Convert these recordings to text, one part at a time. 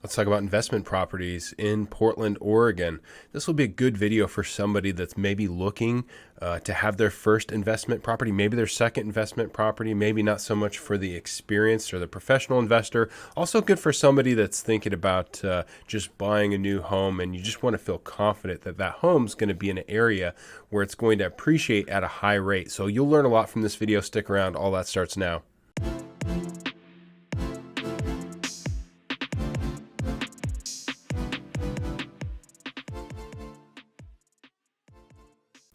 Let's talk about investment properties in Portland, Oregon. This will be a good video for somebody that's maybe looking to have their first investment property, maybe their second investment property, maybe not so much for the experienced or the professional investor. Also good for somebody that's thinking about just buying a new home and you just want to feel confident that that home's going to be in an area where it's going to appreciate at a high rate. So you'll learn a lot from this video. Stick around. All that starts now.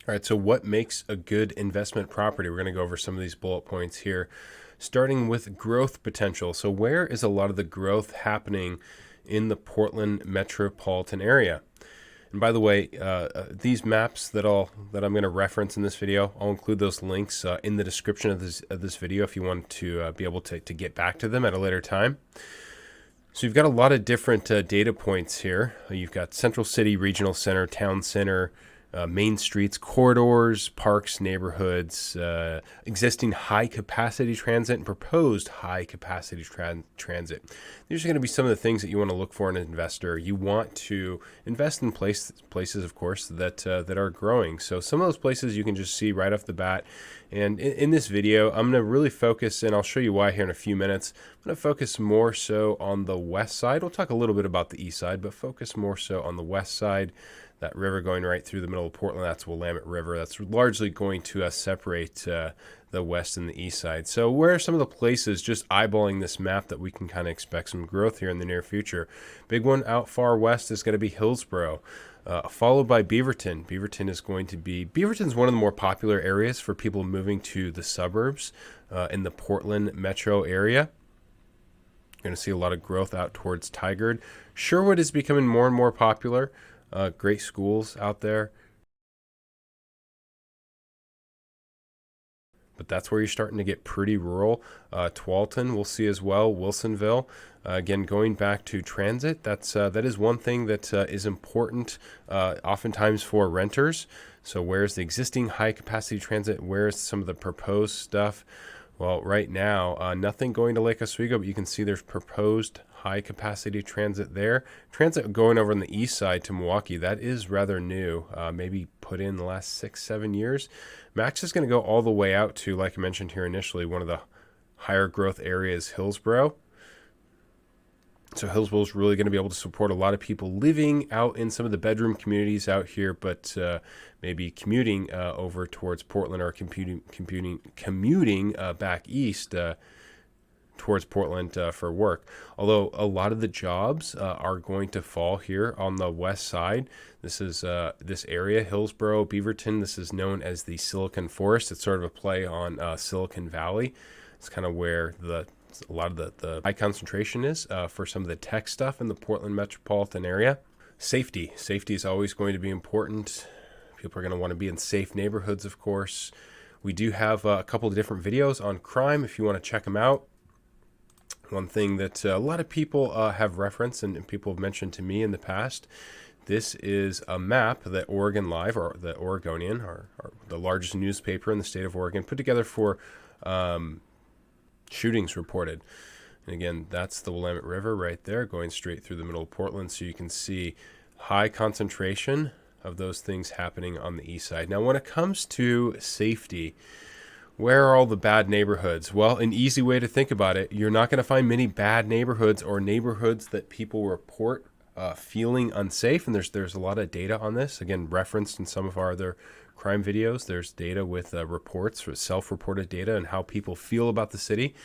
All right, so what makes a good investment property? We're going to go over some of these bullet points here, starting with growth potential. So where is a lot of the growth happening in the Portland metropolitan area? And by the way, these maps that I'm going to reference in this video, I'll include those links in the description of this video if you want to be able to get back to them at a later time. So you've got a lot of different data points here. You've got Central City, Regional Center, Town Center, main streets, corridors, parks, neighborhoods, existing high-capacity transit, and proposed high-capacity transit. These are going to be some of the things that you want to look for in an investor. You want to invest in places, of course, that are growing. So some of those places you can just see right off the bat. And in this video, I'm going to really focus, and I'll show you why here in a few minutes. I'm going to focus more so on the west side. We'll talk a little bit about the east side, but focus more so on the west side. That river going right through the middle of Portland, that's Willamette River. That's largely going to separate the west and the east side. So where are some of the places, just eyeballing this map, that we can kind of expect some growth here in the near future? Big one out far west is going to be Hillsborough, followed by Beaverton. Beaverton's one of the more popular areas for people moving to the suburbs in the Portland metro area. You're going to see a lot of growth out towards Tigard. Sherwood is becoming more and more popular. Great schools out there. But that's where you're starting to get pretty rural. Tualatin we'll see as well. Wilsonville. Again, going back to transit, that is one thing that is important oftentimes for renters. So where's the existing high-capacity transit? Where's some of the proposed stuff? Well, right now, nothing going to Lake Oswego, but you can see there's proposed high-capacity transit there. Transit going over on the east side to Milwaukee, that is rather new, maybe put in the last 6-7 years. Max is going to go all the way out to, like I mentioned here initially, one of the higher growth areas, Hillsborough. So Hillsborough is really going to be able to support a lot of people living out in some of the bedroom communities out here, but maybe commuting over towards Portland, or commuting back east towards Portland for work. Although a lot of the jobs are going to fall here on the west side. This is this area, Hillsborough, Beaverton. This is known as the Silicon Forest. It's sort of a play on Silicon Valley. It's kind of where a lot of the high concentration is for some of the tech stuff in the Portland metropolitan area. Safety is always going to be important. People are going to want to be in safe neighborhoods, of course. We do have a couple of different videos on crime if you want to check them out. One thing that a lot of people have referenced and people have mentioned to me in the past, this is a map that Oregon Live, or the Oregonian, or the largest newspaper in the state of Oregon, put together for shootings reported. And again, that's the Willamette River right there going straight through the middle of Portland. So you can see high concentration of those things happening on the east side. Now, when it comes to safety, where are all the bad neighborhoods? Well, an easy way to think about it, you're not going to find many bad neighborhoods or neighborhoods that people report feeling unsafe. And there's a lot of data on this. Again, referenced in some of our other crime videos. There's data with reports, with self-reported data, and how people feel about the city.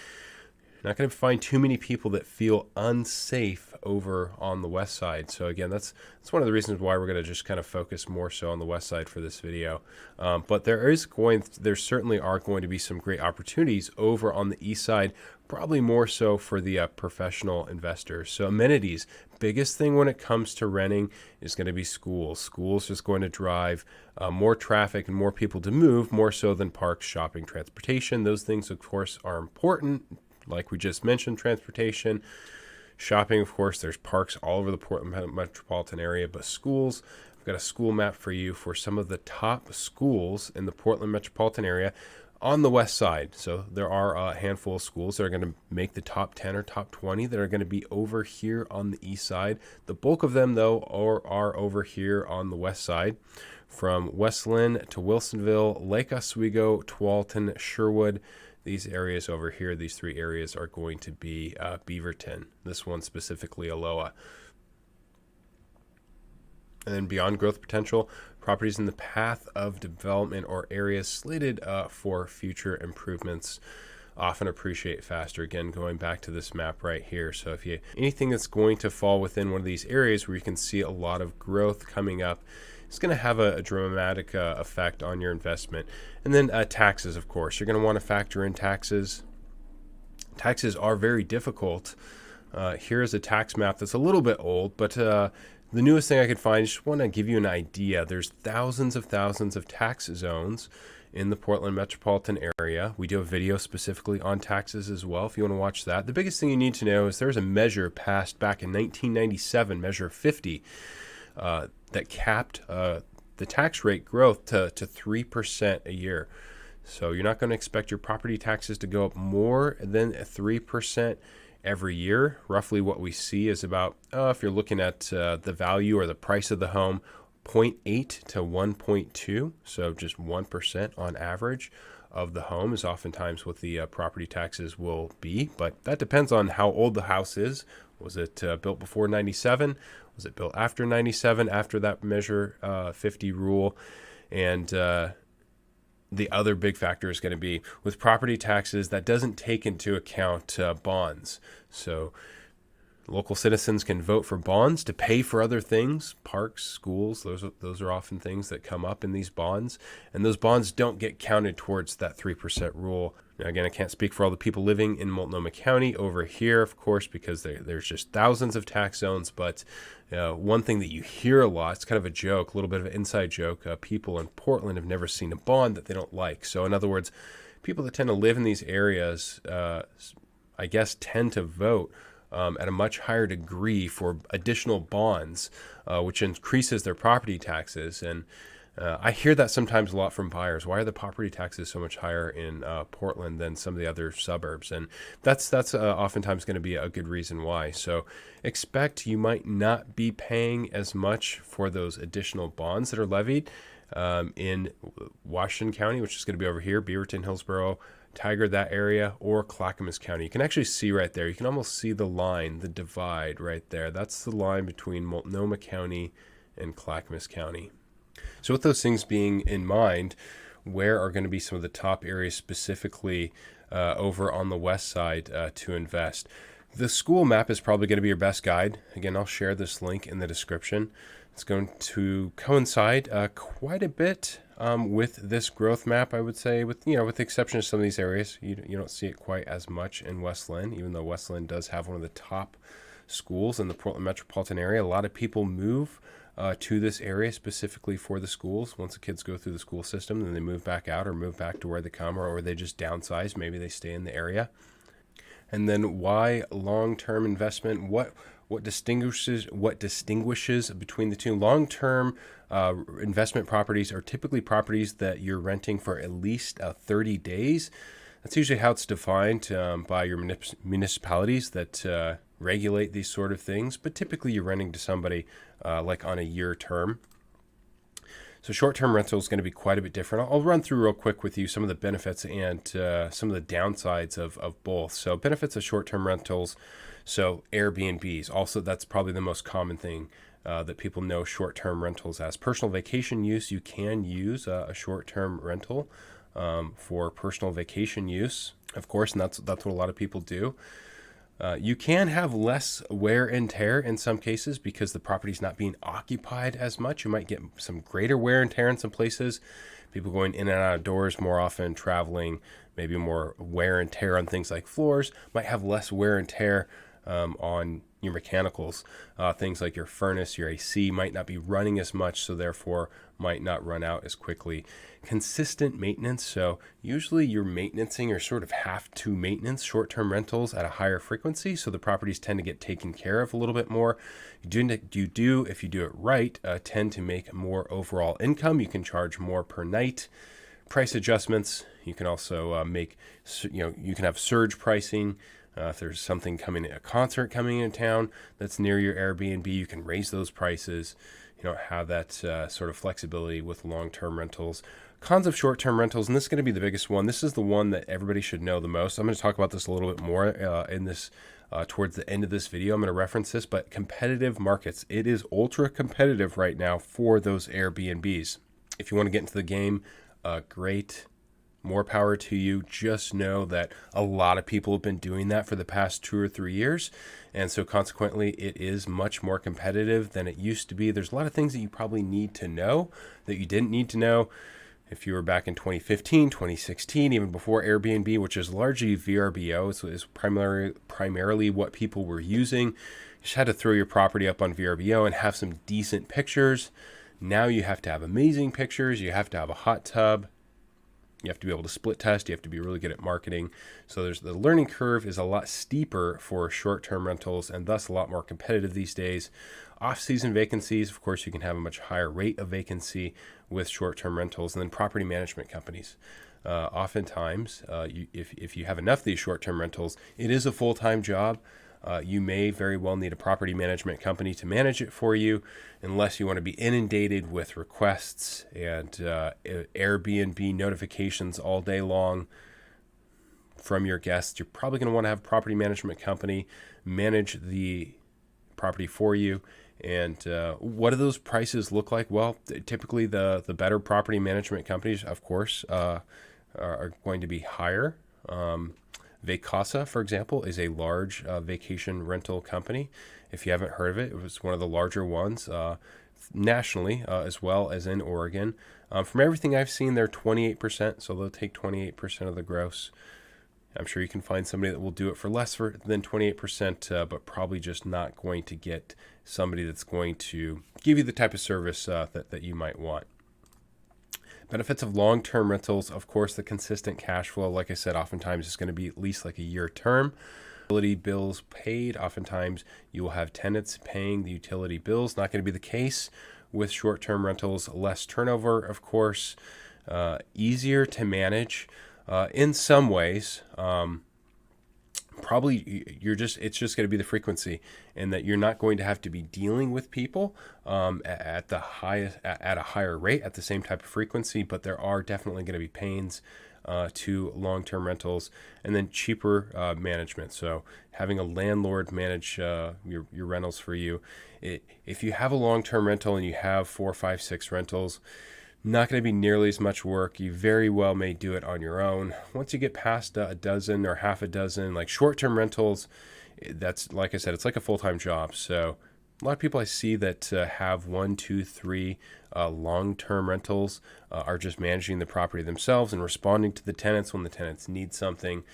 You're not going to find too many people that feel unsafe over on the west side. So again, that's one of the reasons why we're going to just kind of focus more so on the west side for this video. But there certainly are going to be some great opportunities over on the east side, probably more so for the professional investors. So amenities, biggest thing when it comes to renting is going to be schools. Schools is going to drive more traffic and more people to move, more so than parks, shopping, transportation. Those things, of course, are important. Like we just mentioned, transportation, shopping, of course, there's parks all over the Portland metropolitan area, but schools, I've got a school map for you for some of the top schools in the Portland metropolitan area. on the west side. So there are a handful of schools that are going to make the top 10 or top 20 that are going to be over here on the east side. The bulk of them, though, are over here on the west side. From West Lynn to Wilsonville, Lake Oswego, Tualatin, Sherwood, these areas over here, these three areas are going to be Beaverton. This one specifically, Aloha. And then beyond growth potential, properties in the path of development or areas slated for future improvements often appreciate faster. Again, going back to this map right here. So if you anything that's going to fall within one of these areas where you can see a lot of growth coming up, it's going to have a dramatic effect on your investment. And then taxes, of course. You're going to want to factor in taxes. Taxes are very difficult. Here's a tax map that's a little bit old, but the newest thing I could find, I just want to give you an idea. There's thousands of tax zones in the Portland metropolitan area. We do a video specifically on taxes as well if you want to watch that. The biggest thing you need to know is there's a measure passed back in 1997, Measure 50, that capped the tax rate growth to 3% a year. So you're not going to expect your property taxes to go up more than 3% every year. Roughly what we see is about, if you're looking at the value or the price of the home, 0.8 to 1.2, so just 1% on average of the home is oftentimes what the property taxes will be. But that depends on how old the house is. Was it built before 97? Was it built after 97, after that Measure 50 rule? And the other big factor is going to be with property taxes that doesn't take into account bonds. So local citizens can vote for bonds to pay for other things, parks, schools. Those are often things that come up in these bonds. And those bonds don't get counted towards that 3% rule. Now, again, I can't speak for all the people living in Multnomah County over here, of course, because there's just thousands of tax zones. But one thing that you hear a lot, it's kind of a joke, a little bit of an inside joke, people in Portland have never seen a bond that they don't like. So in other words, people that tend to live in these areas, I guess, tend to vote at a much higher degree for additional bonds, which increases their property taxes. And I hear that sometimes a lot from buyers. Why are the property taxes so much higher in Portland than some of the other suburbs? And that's oftentimes going to be a good reason why. So expect you might not be paying as much for those additional bonds that are levied in Washington County, which is going to be over here, Beaverton, Hillsborough, Tiger, that area, or Clackamas County. You can actually see right there. You can almost see the line, the divide right there. That's the line between Multnomah County and Clackamas County. So with those things being in mind, where are going to be some of the top areas specifically over on the west side to invest? The school map is probably going to be your best guide. Again, I'll share this link in the description. It's going to coincide quite a bit with this growth map, I would say, with the exception of some of these areas. You don't see it quite as much in West Lynn, even though West Lynn does have one of the top schools in the Portland metropolitan area. A lot of people move to this area specifically for the schools. Once the kids go through the school system, then they move back out or move back to where they come, or they just downsize. Maybe they stay in the area. And then why long-term investment? What distinguishes between the two? Long-term investment properties are typically properties that you're renting for at least 30 days. That's usually how it's defined by your municipalities that regulate these sort of things. But typically you're renting to somebody like on a year term. So short-term rental is going to be quite a bit different. I'll run through real quick with you some of the benefits and some of the downsides of both. So benefits of short-term rentals. So Airbnbs, also that's probably the most common thing that people know short-term rentals as. Personal vacation use, you can use a short-term rental for personal vacation use, of course, and that's what a lot of people do. You can have less wear and tear in some cases because the property's not being occupied as much. You might get some greater wear and tear in some places. People going in and out of doors more often, traveling, maybe more wear and tear on things like floors, might have less wear and tear on your mechanicals. Things like your furnace, your AC might not be running as much, so therefore might not run out as quickly. Consistent maintenance, so usually you're maintaining or sort of have to maintenance short-term rentals at a higher frequency, so the properties tend to get taken care of a little bit more. If you do it right, tend to make more overall income. You can charge more per night. Price adjustments, You can also you can have surge pricing. If there's something a concert coming in town that's near your Airbnb, you can raise those prices. You don't have that sort of flexibility with long-term rentals. Cons of short-term rentals, and this is going to be the biggest one. This is the one that everybody should know the most. I'm going to talk about this a little bit more in this towards the end of this video. I'm going to reference this, but competitive markets. It is ultra competitive right now for those Airbnbs. If you want to get into the game, great. More power to you. Just know that a lot of people have been doing that for the past 2 or 3 years. And so consequently, it is much more competitive than it used to be. There's a lot of things that you probably need to know that you didn't need to know if you were back in 2015, 2016, even before Airbnb, which is largely VRBO. So it's primarily what people were using. You just had to throw your property up on VRBO and have some decent pictures. Now you have to have amazing pictures. You have to have a hot tub. You have to be able to split test. You have to be really good at marketing. So the learning curve is a lot steeper for short-term rentals and thus a lot more competitive these days. Off-season vacancies, of course, you can have a much higher rate of vacancy with short-term rentals. And then property management companies. Oftentimes, if you have enough of these short-term rentals, it is a full-time job. You may very well need a property management company to manage it for you, unless you want to be inundated with requests and Airbnb notifications all day long from your guests. You're probably going to want to have a property management company manage the property for you. And what do those prices look like? Well, typically the better property management companies, of course, are going to be higher. Vacasa, for example, is a large vacation rental company. If you haven't heard of it, it was one of the larger ones nationally as well as in Oregon. From everything I've seen, they're 28%, so they'll take 28% of the gross. I'm sure you can find somebody that will do it for less than 28%, but probably just not going to get somebody that's going to give you the type of service that you might want. Benefits of long-term rentals, of course, the consistent cash flow. Like I said, oftentimes it's going to be at least like a year term. Utility bills paid. Oftentimes you will have tenants paying the utility bills. Not going to be the case with short-term rentals. Less turnover, of course. Easier to manage in some ways. Probably it's just going to be the frequency, and that you're not going to have to be dealing with people at a higher rate at the same type of frequency, but there are definitely going to be pains to long-term rentals, and then cheaper management. So having a landlord manage your rentals for you. If you have a long-term rental and you have 4, 5, 6 rentals, not going to be nearly as much work. You very well may do it on your own. Once you get past a dozen or half a dozen, like short-term rentals, that's, like I said, it's like a full-time job. So a lot of people I see that have 1, 2, 3 long-term rentals are just managing the property themselves and responding to the tenants when the tenants need something.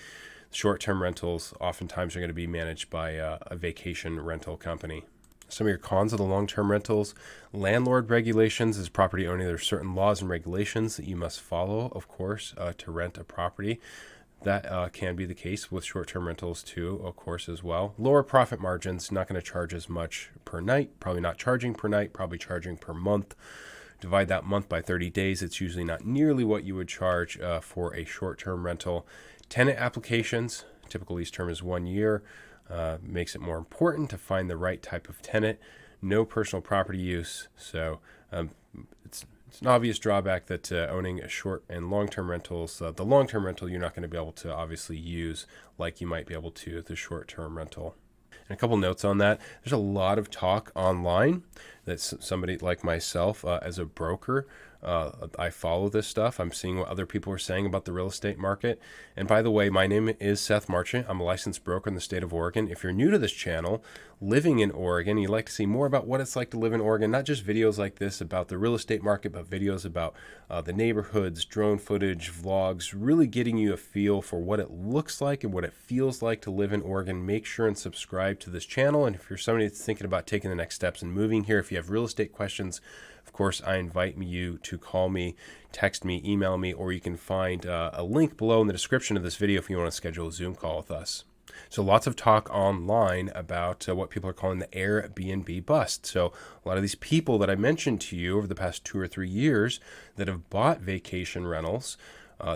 Short-term rentals oftentimes are going to be managed by a vacation rental company. Some of your cons of the long-term rentals: landlord regulations. As property owner, there are certain laws and regulations that you must follow, of course, to rent a property. That can be the case with short-term rentals too, of course, as well. Lower profit margins, not going to charge as much per night, probably not charging per night, probably charging per month. Divide that month by 30 days. It's usually not nearly what you would charge for a short-term rental. Tenant applications, typical lease term is 1 year. Makes it more important to find the right type of tenant. No personal property use, so it's an obvious drawback that owning a short and long-term rentals. The long-term rental you're not going to be able to obviously use like you might be able to the short-term rental. And a couple notes on that: there's a lot of talk online that somebody like myself, as a broker, I follow this stuff. I'm seeing what other people are saying about the real estate market. And by the way, my name is Seth Marchant. I'm a licensed broker in the state of Oregon. If you're new to this channel, living in Oregon, you'd like to see more about what it's like to live in Oregon, not just videos like this about the real estate market, but videos about the neighborhoods, drone footage, vlogs, really getting you a feel for what it looks like and what it feels like to live in Oregon. Make sure and subscribe to this channel. And if you're somebody that's thinking about taking the next steps and moving here, if you have real estate questions, of course, I invite you to call me, text me, email me, or you can find a link below in the description of this video if you want to schedule a Zoom call with us. So lots of talk online about what people are calling the Airbnb bust. So a lot of these people that I mentioned to you over the past 2 or 3 years that have bought vacation rentals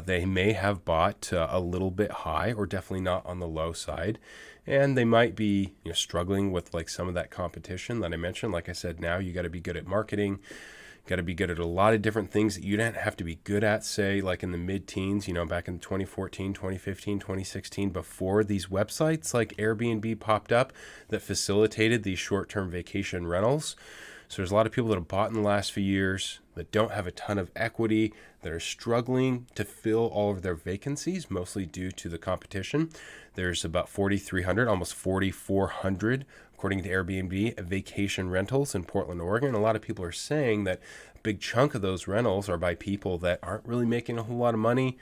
They may have bought a little bit high, or definitely not on the low side. And they might be struggling with like some of that competition that I mentioned. Like I said, now you got to be good at marketing. Got to be good at a lot of different things that you didn't have to be good at, say, like in the mid-teens, back in 2014, 2015, 2016, before these websites like Airbnb popped up that facilitated these short-term vacation rentals. So there's a lot of people that have bought in the last few years that don't have a ton of equity, that are struggling to fill all of their vacancies, mostly due to the competition. There's about 4,300, almost 4,400, according to Airbnb, vacation rentals in Portland, Oregon. A lot of people are saying that a big chunk of those rentals are by people that aren't really making a whole lot of money,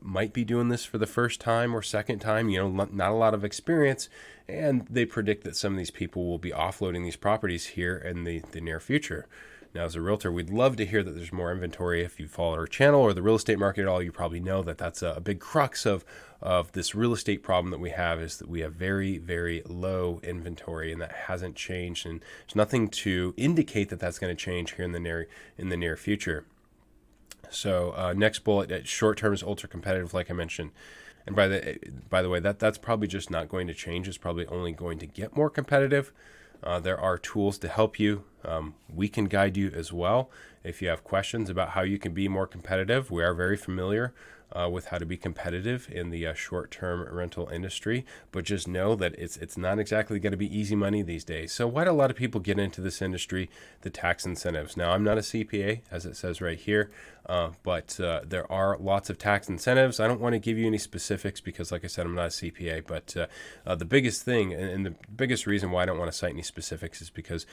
might be doing this for the first time or second time, not a lot of experience. And they predict that some of these people will be offloading these properties here in the near future. Now, as a realtor, we'd love to hear that there's more inventory. If you follow our channel or the real estate market at all, you probably know that that's a big crux of this real estate problem that we have, is that we have very, very low inventory, and that hasn't changed. And there's nothing to indicate that that's going to change here in the near future. So next bullet, short term is ultra competitive, like I mentioned. And by the way, that's probably just not going to change. It's probably only going to get more competitive. There are tools to help you. We can guide you as well. If you have questions about how you can be more competitive, we are very familiar with how to be competitive in the short-term rental industry. But just know that it's not exactly going to be easy money these days. So why do a lot of people get into this industry? The tax incentives. Now, I'm not a CPA, as it says right here, but there are lots of tax incentives. I don't want to give you any specifics because, like I said, I'm not a CPA. But the biggest thing, and the biggest reason why I don't want to cite any specifics, is because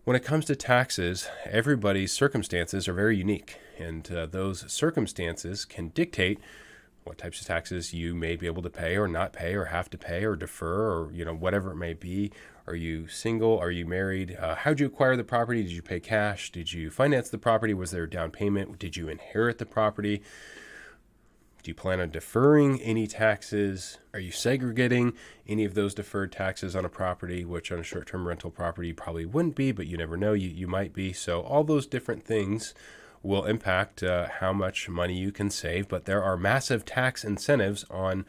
when it comes to taxes, everybody's circumstances are very unique, and those circumstances can dictate what types of taxes you may be able to pay or not pay or have to pay or defer, or whatever it may be. Are you single? Are you married? How'd you acquire the property? Did you pay cash? Did you finance the property? Was there a down payment? Did you inherit the property? Do you plan on deferring any taxes? Are you segregating any of those deferred taxes on a property, which on a short-term rental property you probably wouldn't be, but you never know, you might be. So all those different things will impact how much money you can save, but there are massive tax incentives on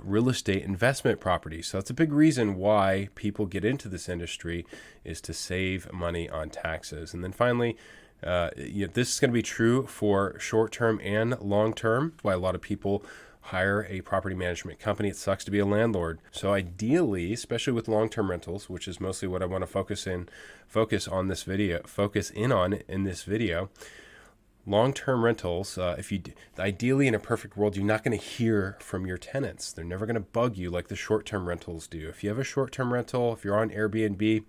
real estate investment properties. So that's a big reason why people get into this industry, is to save money on taxes. And then finally, this is going to be true for short-term and long-term. Why a lot of people hire a property management company. It sucks to be a landlord. So ideally, especially with long-term rentals, which is mostly what I want to focus in on this video, long-term rentals, ideally in a perfect world, you're not going to hear from your tenants. They're never going to bug you like the short-term rentals do. If you have a short-term rental, if you're on Airbnb,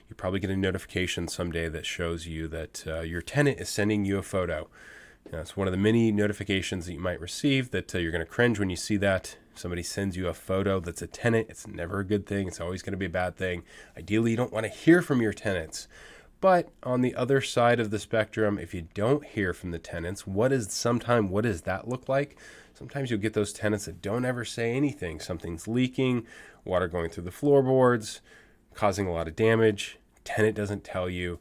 you probably get a notification someday that shows you that your tenant is sending you a photo. It's one of the many notifications that you might receive that you're going to cringe when you see that. Somebody sends you a photo that's a tenant. It's never a good thing. It's always going to be a bad thing. Ideally, you don't want to hear from your tenants. But on the other side of the spectrum, if you don't hear from the tenants, what does that look like? Sometimes you'll get those tenants that don't ever say anything. Something's leaking, water going through the floorboards, causing a lot of damage. Tenant doesn't tell you.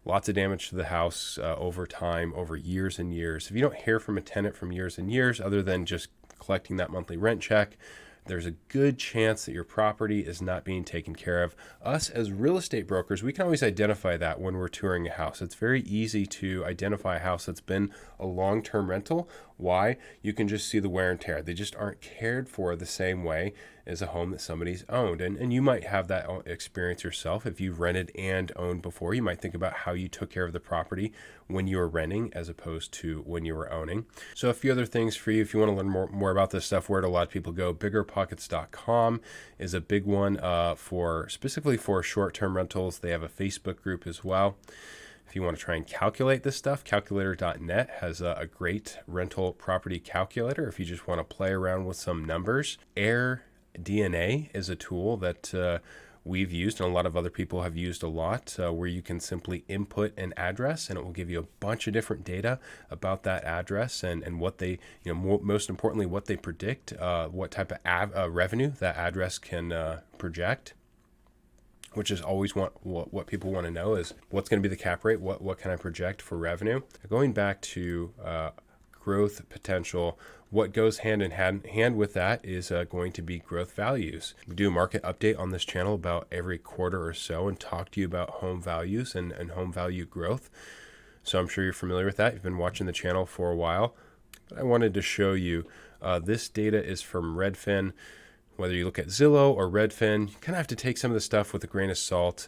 Lots of damage to the house over time, over years and years. If you don't hear from a tenant from years and years, other than just collecting that monthly rent check, there's a good chance that your property is not being taken care of. Us as real estate brokers, we can always identify that when we're touring a house. It's very easy to identify a house that's been a long-term rental. Why? You can just see the wear and tear. They just aren't cared for the same way as a home that somebody's owned. And you might have that experience yourself. If you've rented and owned before, you might think about how you took care of the property when you were renting as opposed to when you were owning. So a few other things for you, if you want to learn more about this stuff, where do a lot of people go? Biggerpockets.com is a big one specifically for short-term rentals. They have a Facebook group as well. If you want to try and calculate this stuff, calculator.net has a great rental property calculator if you just want to play around with some numbers. AirDNA is a tool that we've used and a lot of other people have used a lot, where you can simply input an address and it will give you a bunch of different data about that address and what they, most importantly, what they predict, what type of revenue that address can project. Which is always what people want to know is what's going to be the cap rate, what can I project for revenue. Going back to growth potential. What goes hand in hand with that is going to be growth values. We do a market update on this channel about every quarter or so and talk to you about home values and home value growth. So I'm sure you're familiar with that. You've been watching the channel for a while. But I wanted to show you this data is from Redfin. Whether you look at Zillow or Redfin, you kind of have to take some of the stuff with a grain of salt.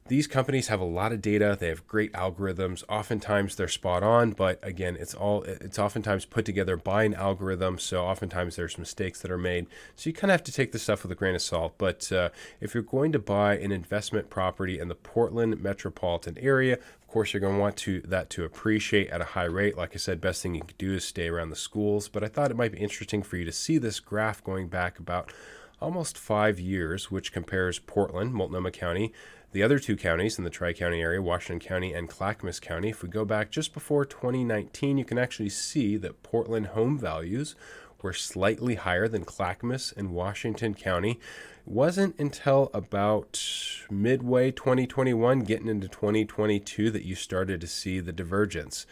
These companies have a lot of data. They have great algorithms. Oftentimes they're spot on, but again, it's oftentimes put together by an algorithm. So oftentimes there's mistakes that are made. So you kind of have to take this stuff with a grain of salt. But if you're going to buy an investment property in the Portland metropolitan area, of course, you're going to want that to appreciate at a high rate. Like I said, best thing you can do is stay around the schools. But I thought it might be interesting for you to see this graph going back about almost 5 years, which compares Portland, Multnomah County, the other two counties in the Tri-County area, Washington County and Clackamas County. If we go back just before 2019, you can actually see that Portland home values were slightly higher than Clackamas and Washington County. It wasn't until about midway 2021, getting into 2022, that you started to see the divergence.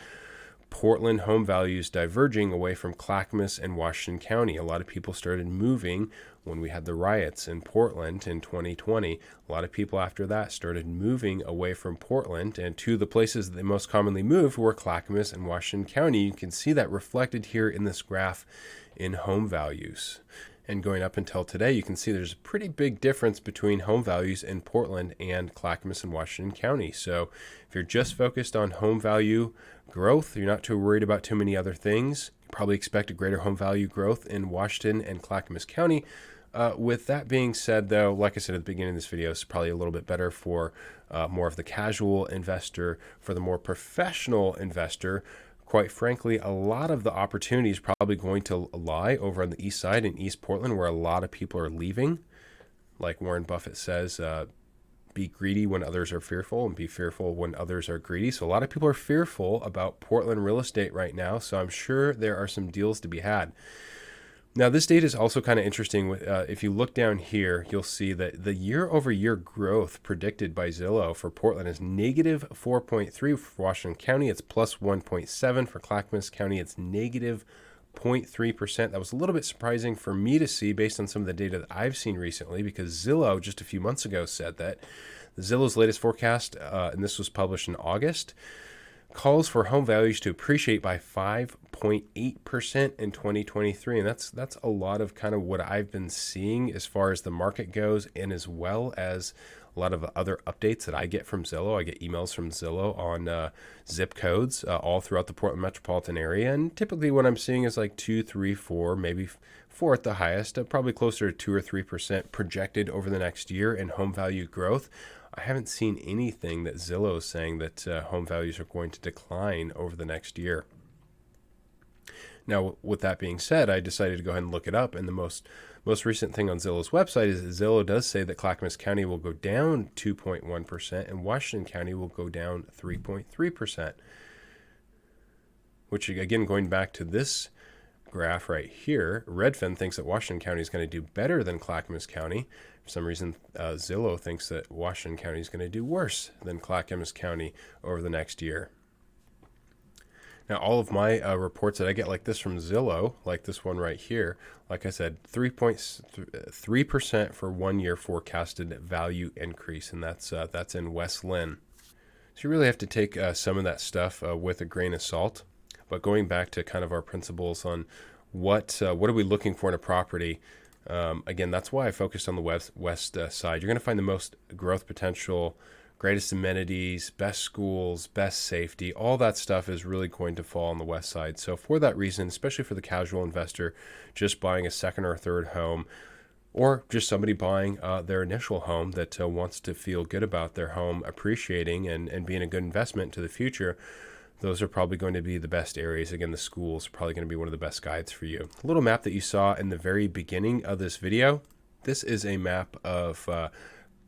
Portland home values diverging away from Clackamas and Washington County. A lot of people started moving when we had the riots in Portland in 2020. A lot of people after that started moving away from Portland, and to the places that they most commonly moved were Clackamas and Washington County. You can see that reflected here in this graph in home values. And going up until today, you can see there's a pretty big difference between home values in Portland and Clackamas and Washington County. So if you're just focused on home value growth, you're not too worried about too many other things. You probably expect a greater home value growth in Washington and Clackamas County. With that being said, though, like I said at the beginning of this video, it's probably a little bit better for more of the casual investor. For the more professional investor, quite frankly, a lot of the opportunity is probably going to lie over on the east side in East Portland, where a lot of people are leaving. Like Warren Buffett says, be greedy when others are fearful and be fearful when others are greedy. So a lot of people are fearful about Portland real estate right now. So I'm sure there are some deals to be had. Now, this data is also kind of interesting. If you look down here, you'll see that the year-over-year growth predicted by Zillow for Portland is negative 4.3 for Washington County. It's plus 1.7 for Clackamas County. It's negative 0.3%. That was a little bit surprising for me to see based on some of the data that I've seen recently, because Zillow just a few months ago said that Zillow's latest forecast, and this was published in August, calls for home values to appreciate by 5.8% in 2023. And that's a lot of kind of what I've been seeing as far as the market goes, and as well as a lot of other updates that I get from Zillow. I get emails from Zillow on zip codes all throughout the Portland metropolitan area. And typically what I'm seeing is like 2, 3, 4, maybe 4 at the highest, probably closer to 2 or 3% projected over the next year in home value growth. I haven't seen anything that Zillow is saying that home values are going to decline over the next year. Now, with that being said, I decided to go ahead and look it up, and the most recent thing on Zillow's website is that Zillow does say that Clackamas County will go down 2.1% and Washington County will go down 3.3%, which, again, going back to this graph right here, Redfin thinks that Washington County is going to do better than Clackamas County. For some reason, Zillow thinks that Washington County is going to do worse than Clackamas County over the next year. Now, all of my reports that I get like this from Zillow, like this one right here, like I said, 3% for 1 year forecasted value increase, and that's in West Lynn. So you really have to take some of that stuff with a grain of salt. But going back to kind of our principles on what are we looking for in a property, again, that's why I focused on the west side. You're going to find the most growth potential, greatest amenities, best schools, best safety. All that stuff is really going to fall on the west side. So for that reason, especially for the casual investor just buying a second or third home, or just somebody buying their initial home that wants to feel good about their home appreciating and being a good investment to the future, those are probably going to be the best areas. Again, the schools are probably going to be one of the best guides for you. A little map that you saw in the very beginning of this video, this is a map of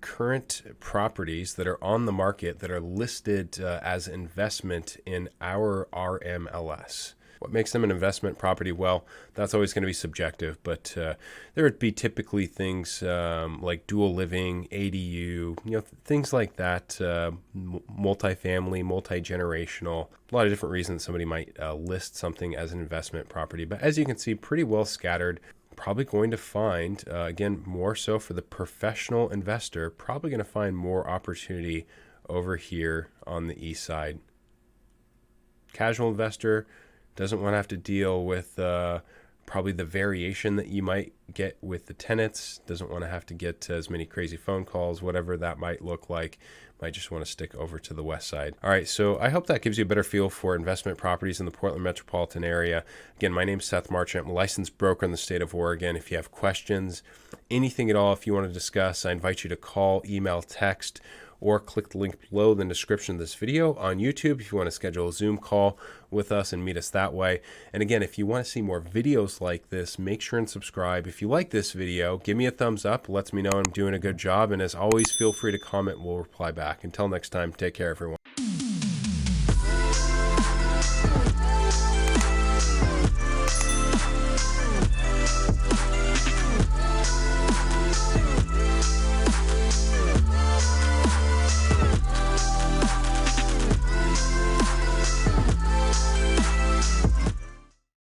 current properties that are on the market that are listed as investment in our RMLS. What makes them an investment property? Well, that's always going to be subjective, but there would be typically things like dual living, ADU, things like that, multifamily, multi-generational, a lot of different reasons somebody might list something as an investment property. But as you can see, pretty well scattered. Probably going to find, again, more so for the professional investor, probably going to find more opportunity over here on the east side. Casual investor doesn't want to have to deal with probably the variation that you might get with the tenants, doesn't want to have to get as many crazy phone calls, whatever that might look like. Might just want to stick over to the west side. All right, so I hope that gives you a better feel for investment properties in the Portland metropolitan area. Again, my name's Seth Marchant. I'm a licensed broker in the state of Oregon. If you have questions, anything at all, if you want to discuss, I invite you to call, email, text, or click the link below in the description of this video on YouTube if you want to schedule a Zoom call with us and meet us that way. And again, if you want to see more videos like this, make sure and subscribe. If you like this video, give me a thumbs up. It lets me know I'm doing a good job. And as always, feel free to comment. We'll reply back. Until next time, take care, everyone.